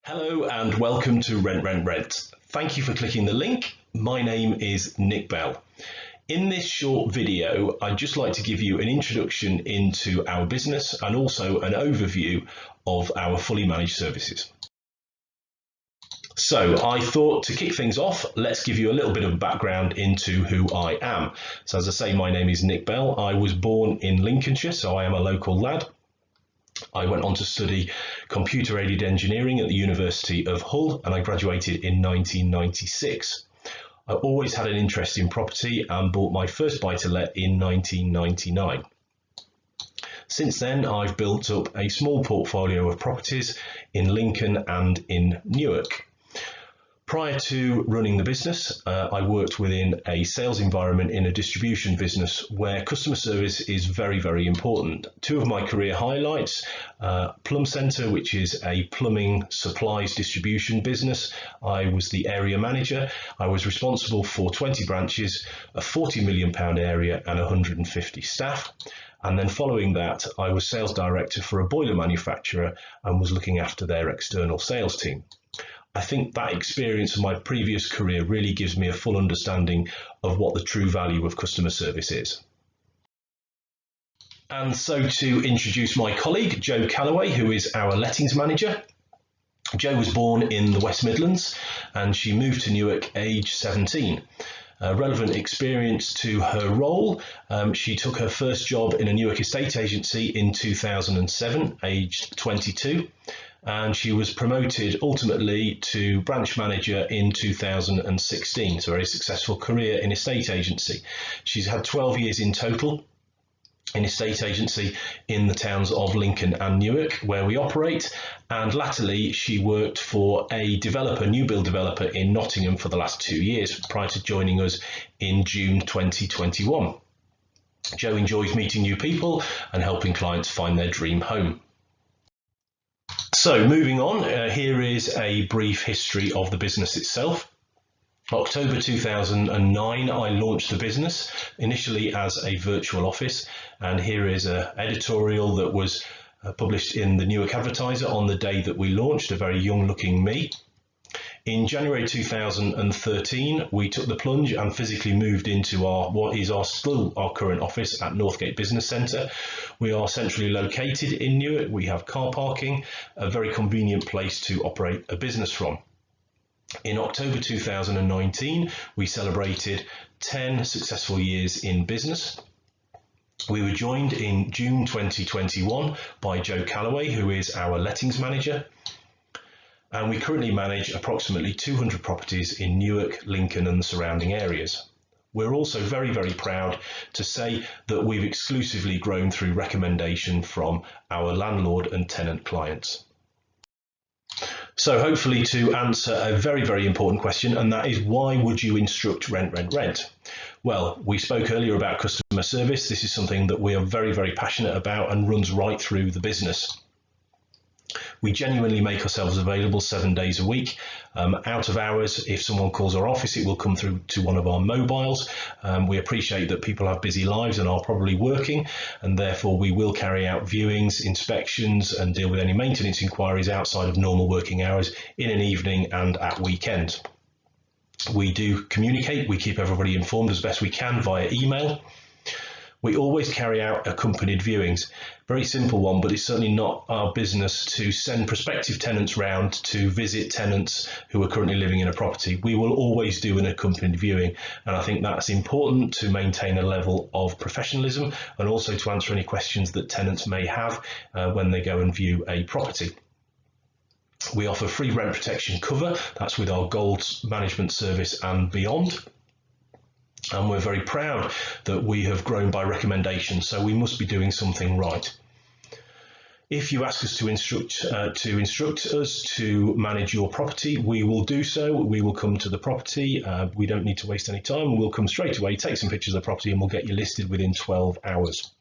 Hello and welcome to Rent. Thank you for clicking the link. My name is Nick Bell. In this short video, I'd just like to give you an introduction into our business and also an overview of our fully managed services. So I thought to kick things off, let's give you a little bit of background into who I am. So as I say, my name is Nick Bell. I was born in Lincolnshire, so I am a local lad. I went on to study computer-aided engineering at the University of Hull and I graduated in 1996. I always had an interest in property and bought my first buy-to-let in 1999. Since then, I've built up a small portfolio of properties in Lincoln and in Newark. Prior to running the business, I worked within a sales environment in a distribution business where customer service is very, very important. Two of my career highlights, Plum Centre, which is a plumbing supplies distribution business. I was the area manager. I was responsible for 20 branches, a £40 million area and 150 staff. And then following that, I was sales director for a boiler manufacturer and was looking after their external sales team. I think that experience of my previous career really gives me a full understanding of what the true value of customer service is. And so to introduce my colleague, Jo Callaway, who is our lettings manager. Jo was born in the West Midlands and she moved to Newark age 17. Relevant experience to her role, she took her first job in a Newark estate agency in 2007, aged 22. And she was promoted ultimately to branch manager in 2016, so a very successful career in estate agency. She's had 12 years in total in estate agency in the towns of Lincoln and Newark where we operate, and latterly she worked for a developer, new build developer in Nottingham for the last 2 years prior to joining us in June 2021. Jo enjoys meeting new people and helping clients find their dream home. So moving on, here is a brief history of the business itself. October 2009, I launched the business, initially as a virtual office, and here is an editorial that was published in the Newark Advertiser on the day that we launched, a very young-looking me. In January 2013, we took the plunge and physically moved into what is still our current office at Northgate Business Centre. We are centrally located in Newark. We have car parking, a very convenient place to operate a business from. In October 2019, we celebrated 10 successful years in business. We were joined in June 2021 by Jo Callaway, who is our lettings manager. And we currently manage approximately 200 properties in Newark, Lincoln and the surrounding areas. We're also very, very proud to say that we've exclusively grown through recommendation from our landlord and tenant clients. So hopefully to answer a very, very important question, and that is, why would you instruct Rent? Well, we spoke earlier about customer service. This is something that we are very, very passionate about and runs right through the business. We genuinely make ourselves available 7 days a week. Out of hours, if someone calls our office, it will come through to one of our mobiles. We appreciate that people have busy lives and are probably working, and therefore we will carry out viewings, inspections and deal with any maintenance inquiries outside of normal working hours in an evening and at weekends. We do communicate, we keep everybody informed as best we can via email. We always carry out accompanied viewings. Very simple one, but it's certainly not our business to send prospective tenants round to visit tenants who are currently living in a property. We will always do an accompanied viewing, and I think that's important to maintain a level of professionalism and also to answer any questions that tenants may have when they go and view a property. We offer free rent protection cover, that's with our Gold management service and beyond. And we're very proud that we have grown by recommendation, so we must be doing something right. If you ask us to instruct us to manage your property, we will do so. We will come to the property. We don't need to waste any time. We'll come straight away, take some pictures of the property, and we'll get you listed within 12 hours.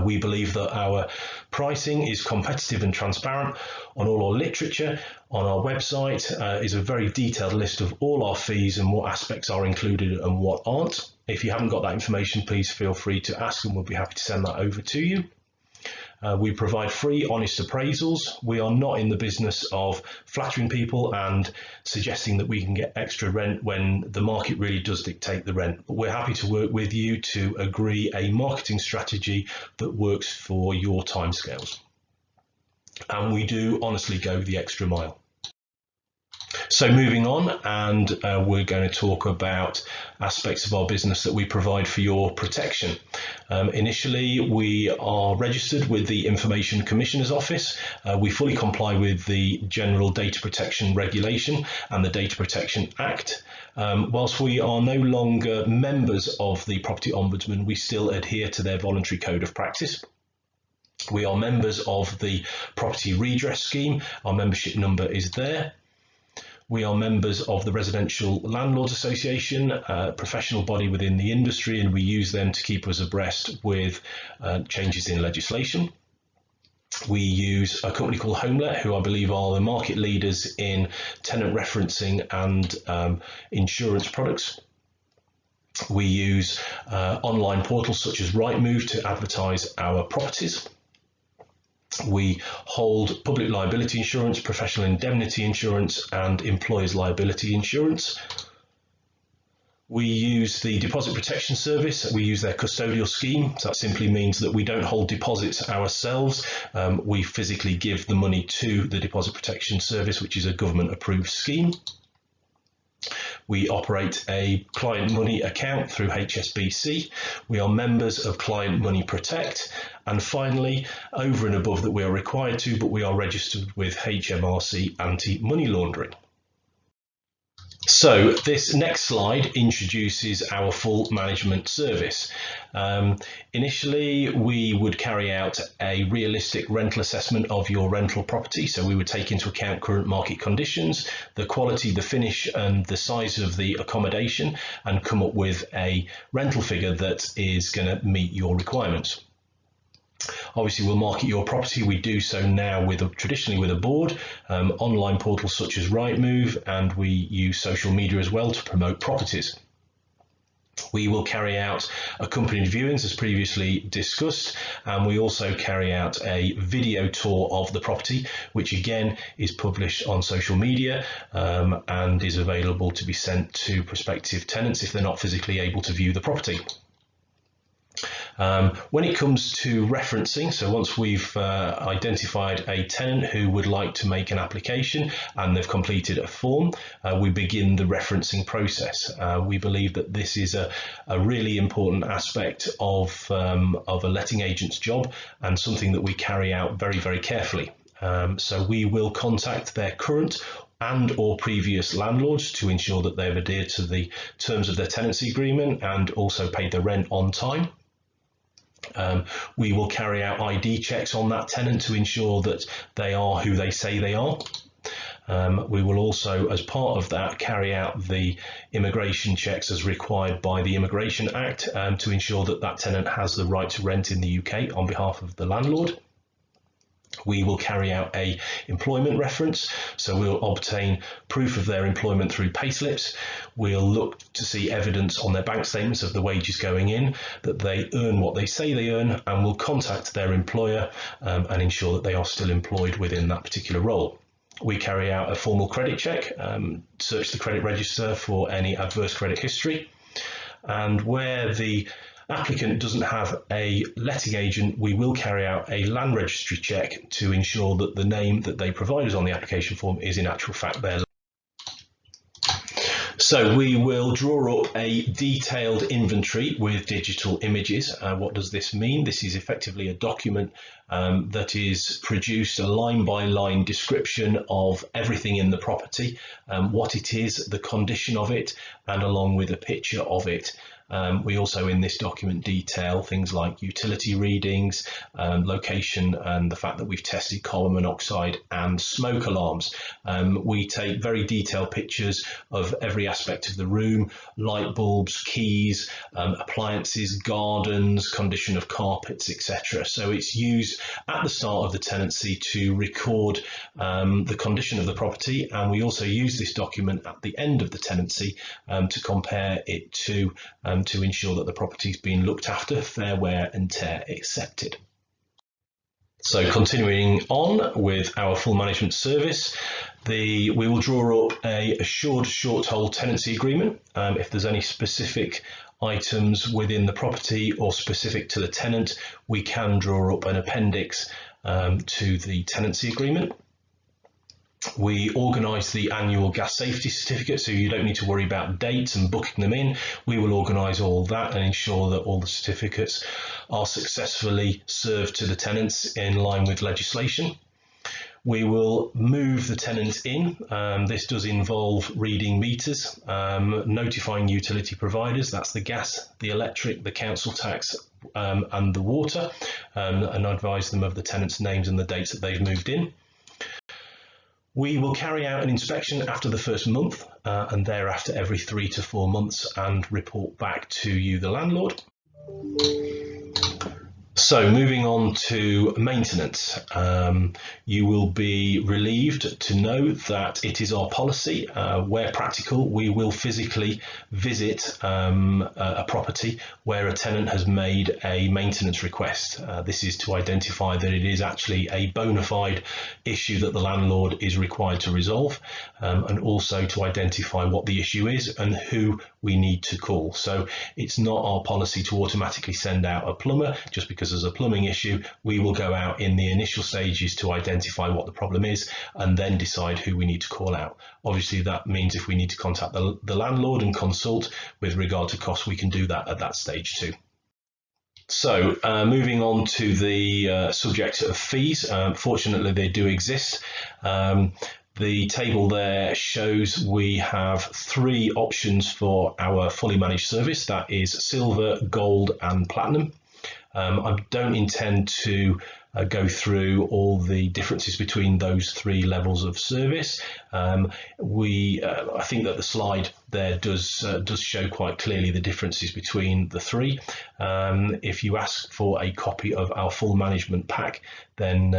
We believe that our pricing is competitive and transparent. On all our literature, on our website is a very detailed list of all our fees and what aspects are included and what aren't. If you haven't got that information, please feel free to ask and we'll be happy to send that over to you. We provide free, honest appraisals. We are not in the business of flattering people and suggesting that we can get extra rent when the market really does dictate the rent. But we're happy to work with you to agree a marketing strategy that works for your timescales. And we do honestly go the extra mile. So moving on, and we're going to talk about aspects of our business that we provide for your protection. Initially, we are registered with the Information Commissioner's Office. We fully comply with the General Data Protection Regulation and the Data Protection Act. Whilst we are no longer members of the Property Ombudsman, we still adhere to their voluntary code of practice. We are members of the Property Redress Scheme. Our membership number is there. We are members of the Residential Landlords Association, a professional body within the industry, and we use them to keep us abreast with changes in legislation. We use a company called HomeLet, who I believe are the market leaders in tenant referencing and insurance products. We use online portals such as Rightmove to advertise our properties. We hold public liability insurance, professional indemnity insurance, and employers' liability insurance. We use the Deposit Protection Service. We use their custodial scheme. So that simply means that we don't hold deposits ourselves. We physically give the money to the Deposit Protection Service, which is a government-approved scheme. We operate a client money account through HSBC. We are members of Client Money Protect. And finally, over and above that, we are required to, but we are registered with HMRC Anti-Money Laundering. So this next slide introduces our full management service. Initially, we would carry out a realistic rental assessment of your rental property. So we would take into account current market conditions, the quality, the finish, and the size of the accommodation, and come up with a rental figure that is going to meet your requirements. Obviously, we'll market your property. We do so now traditionally with a board, online portals such as Rightmove, and we use social media as well to promote properties. We will carry out accompanied viewings as previously discussed, and we also carry out a video tour of the property, which again is published on social media and is available to be sent to prospective tenants if they're not physically able to view the property. When it comes to referencing, so once we've identified a tenant who would like to make an application and they've completed a form, we begin the referencing process. We believe that this is a really important aspect of a letting agent's job and something that we carry out very, very carefully. So we will contact their current and or previous landlords to ensure that they've adhered to the terms of their tenancy agreement and also paid their rent on time. We will carry out ID checks on that tenant to ensure that they are who they say they are. We will also, as part of that, carry out the immigration checks as required by the Immigration Act to ensure that that tenant has the right to rent in the UK on behalf of the landlord. We will carry out a employment reference, so we'll obtain proof of their employment through payslips. We'll look to see evidence on their bank statements of the wages going in, that they earn what they say they earn, and we'll contact their employer and ensure that they are still employed within that particular role. We carry out a formal credit check, search the credit register for any adverse credit history, and where the applicant doesn't have a letting agent, we will carry out a land registry check to ensure that the name that they provide us on the application form is in actual fact their. So we will draw up a detailed inventory with digital images. What does this mean? This is effectively a document that is produced, a line-by-line description of everything in the property, what it is, the condition of it, and along with a picture of it. We also in this document detail things like utility readings, location, and the fact that we've tested carbon monoxide and smoke alarms. We take very detailed pictures of every aspect of the room, light bulbs, keys, appliances, gardens, condition of carpets, etc. So it's used at the start of the tenancy to record the condition of the property, and we also use this document at the end of the tenancy to compare it to ensure that the property's been looked after, fair wear and tear accepted. So continuing on with our full management service, we will draw up a assured short hold tenancy agreement. If there's any specific items within the property or specific to the tenant, we can draw up an appendix to the tenancy agreement. We organise the annual gas safety certificate, so you don't need to worry about dates and booking them in. We will organise all that and ensure that all the certificates are successfully served to the tenants in line with legislation. We will move the tenant in. This does involve reading meters, notifying utility providers, that's the gas, the electric, the council tax and the water, and advise them of the tenant's names and the dates that they've moved in. We will carry out an inspection after the first month and thereafter every 3 to 4 months and report back to you, the landlord. So moving on to maintenance, you will be relieved to know that it is our policy, where practical, we will physically visit a property where a tenant has made a maintenance request. This is to identify that it is actually a bona fide issue that the landlord is required to resolve, and also to identify what the issue is and who we need to call. So it's not our policy to automatically send out a plumber just because there's a plumbing issue. We will go out in the initial stages to identify what the problem is and then decide who we need to call out. Obviously that means if we need to contact the landlord and consult with regard to costs, we can do that at that stage too. So moving on to the subject of fees, fortunately they do exist. The table there shows we have 3 options for our fully managed service, that is silver, gold and platinum. I don't intend to go through all the differences between those 3 levels of service. I think that the slide there does show quite clearly the differences between the 3. If you ask for a copy of our full management pack, then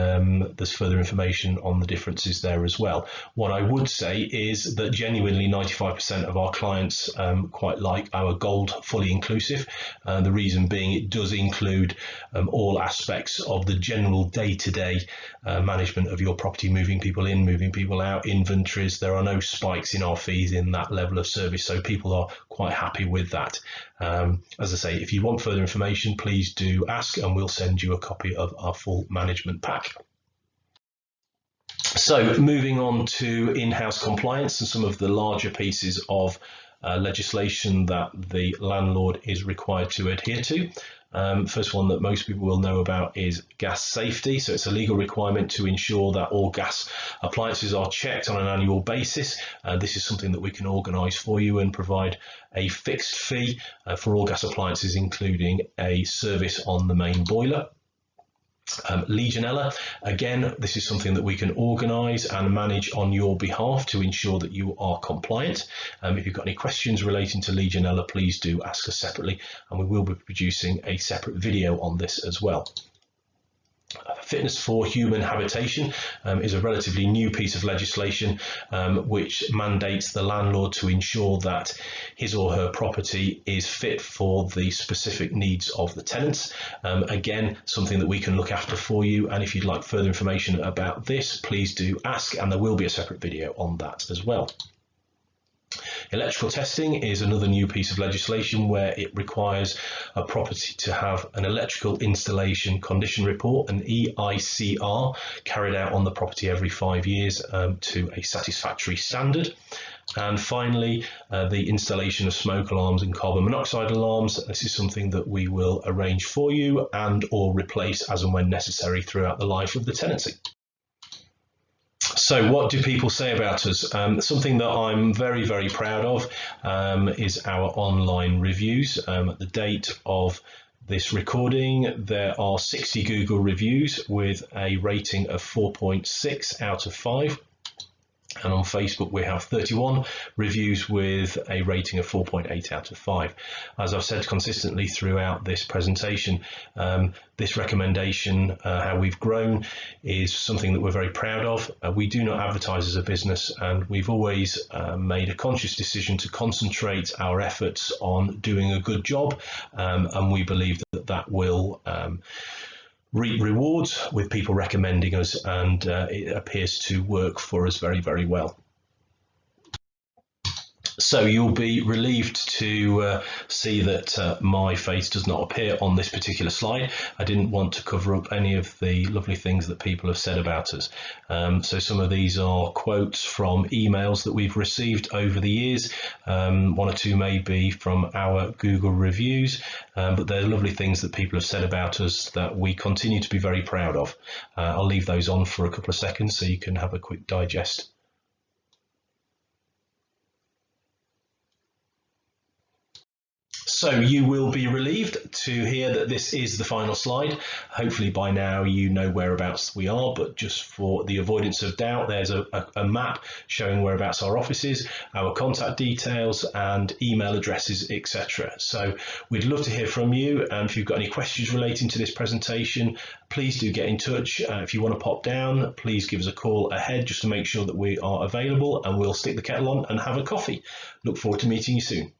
there's further information on the differences there as well. What I would say is that genuinely 95% of our clients quite like our gold fully inclusive. The reason being it does include all aspects of the general day-to-day management of your property, moving people in, moving people out, inventories. There are no spikes in our fees in that level of service, so people are quite happy with that. As I say, if you want further information, please do ask and we'll send you a copy of our full management pack. So moving on to in-house compliance and some of the larger pieces of legislation that the landlord is required to adhere to. First one that most people will know about is gas safety. So it's a legal requirement to ensure that all gas appliances are checked on an annual basis. This is something that we can organise for you and provide a fixed fee for all gas appliances, including a service on the main boiler. Legionella, again, this is something that we can organise and manage on your behalf to ensure that you are compliant. If you've got any questions relating to Legionella, please do ask us separately, and we will be producing a separate video on this as well. Fitness for human habitation is a relatively new piece of legislation which mandates the landlord to ensure that his or her property is fit for the specific needs of the tenants. Again, something that we can look after for you, and if you'd like further information about this, please do ask, and there will be a separate video on that as well. Electrical testing is another new piece of legislation where it requires a property to have an electrical installation condition report, an EICR, carried out on the property every 5 years to a satisfactory standard. And finally, the installation of smoke alarms and carbon monoxide alarms. This is something that we will arrange for you and or replace as and when necessary throughout the life of the tenancy. So what do people say about us? Something that I'm very, very proud of is our online reviews. At the date of this recording, there are 60 Google reviews with a rating of 4.6 out of 5. And on Facebook, we have 31 reviews with a rating of 4.8 out of 5. As I've said consistently throughout this presentation, this recommendation, how we've grown, is something that we're very proud of. We do not advertise as a business, and we've always made a conscious decision to concentrate our efforts on doing a good job, and we believe that that will reap rewards with people recommending us, and it appears to work for us very, very well. So you'll be relieved to see that my face does not appear on this particular slide. I didn't want to cover up any of the lovely things that people have said about us. So some of these are quotes from emails that we've received over the years. One or two may be from our Google reviews, but they're lovely things that people have said about us that we continue to be very proud of. I'll leave those on for a couple of seconds so you can have a quick digest. So you will be relieved to hear that this is the final slide. Hopefully by now you know whereabouts we are, but just for the avoidance of doubt, there's a map showing whereabouts our office is, our contact details and email addresses, etc. So we'd love to hear from you, and if you've got any questions relating to this presentation, please do get in touch. If you want to pop down, please give us a call ahead just to make sure that we are available, and we'll stick the kettle on and have a coffee. Look forward to meeting you soon.